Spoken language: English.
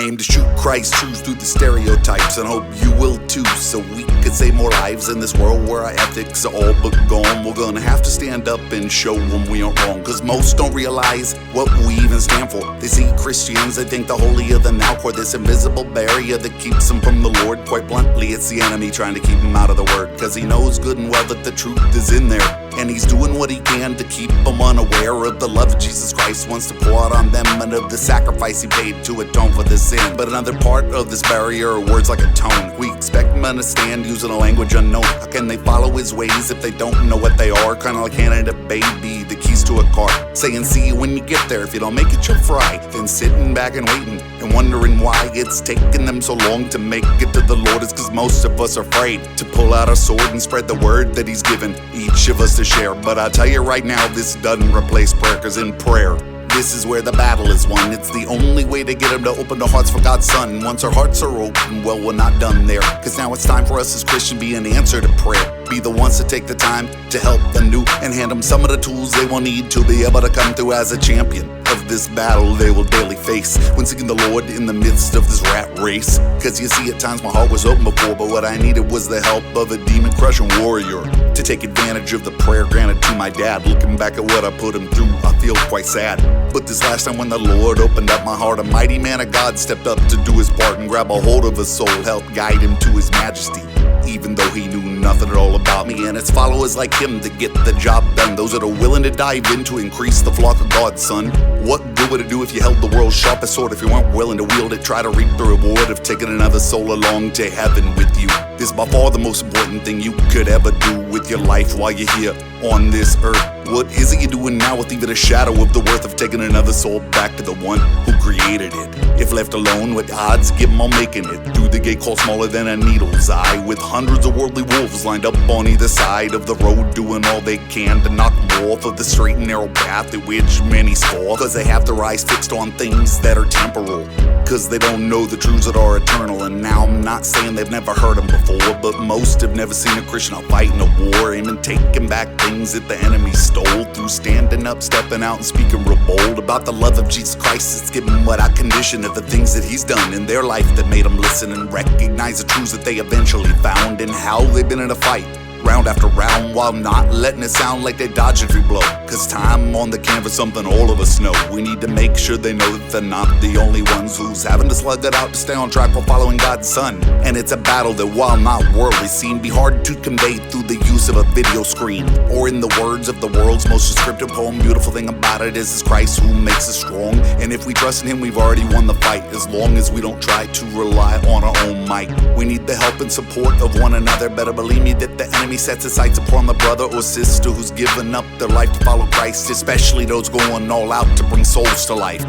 aim to shoot Christ truths through the stereotypes, and hope you will too, so we could save more lives in this world where our ethics are all but gone. We're gonna have to stand up and show them we aren't wrong, cause most don't realize what we even stand for. They see Christians, they think the holier than thou, or this invisible barrier that keeps them from the Lord. Quite bluntly, it's the enemy trying to keep them out of the word, cause he knows good and well that the truth is in there, and he's doing what he can to keep them unaware of the love Jesus Christ wants to pour out on them, and of the sacrifice he paid to atone for their sin. But another part of this barrier are words like a tone. We expect them to understand using a language unknown. How can they follow his ways if they don't know what they are? Kinda like handing a baby the keys to a car, saying see you when you get there, if you don't make it you'll fry. Then sitting back and waiting and wondering why it's taking them so long to make it to the Lord. Is cause most of us are afraid to pull out our sword and spread the word that he's given each of us to share. But I'll tell you right now, this doesn't replace prayer, cause in prayer, this is where the battle is won. It's the only way to get them to open their hearts for God's Son. Once our hearts are open, well, we're not done there, cause now it's time for us as Christians be an answer to prayer. Be the ones to take the time to help the new and hand them some of the tools they will need to be able to come through as a champion of this battle they will daily face when seeking the Lord in the midst of this rat race. Cause you see, at times my heart was open before, but what I needed was the help of a demon-crushing warrior to take advantage of the prayer granted to my dad. Looking back at what I put him through, I feel quite sad. But this last time when the Lord opened up my heart, a mighty man of God stepped up to do his part and grab a hold of his soul, help guide him to his majesty, even though he knew nothing at all about me. And it's followers like him that get the job done, those that are willing to dive in to increase the flock of God's Son. What good would it do if you held the world's sharpest sword if you weren't willing to wield it? Try to reap the reward of taking another soul along to heaven with you. This is by far the most important thing you could ever do with your life while you're here on this earth. What is it you're doing now with even a shadow of the worth of taking another soul back to the one who created it? If left alone with odds, give them all making it through the gate called smaller than a needle's eye, with hundreds of worldly wolves lined up on either side of the road, doing all they can to knock them off of the straight and narrow path at which many fall, cause they have their eyes fixed on things that are temporal, cause they don't know the truths that are eternal. And now I'm not saying they've never heard them before, but most have never seen a Christian out fighting a war, aiming taking back things that the enemy stole, through standing up, stepping out, and speaking real bold about the love of Jesus Christ. It's given without condition of the things that he's done in their life that made them listen and recognize the truths that they eventually found, and how they've been in a fight round after round, while not letting it sound like they dodge every blow. Cause time on the canvas, something all of us know. We need to make sure they know that they're not the only ones who's having to slug it out to stay on track while following God's Son. And it's a battle that, while not worldly seen, be hard to convey through the use of a video screen, or in the words of the world's most descriptive poem. Beautiful thing about it is it's Christ who makes us strong, and if we trust in him, we've already won the fight, as long as we don't try to rely on our own might. We need the help and support of one another. Better believe me that the enemy sets his sights upon the brother or sister who's given up their life to follow Christ, especially those going all out to bring souls to life.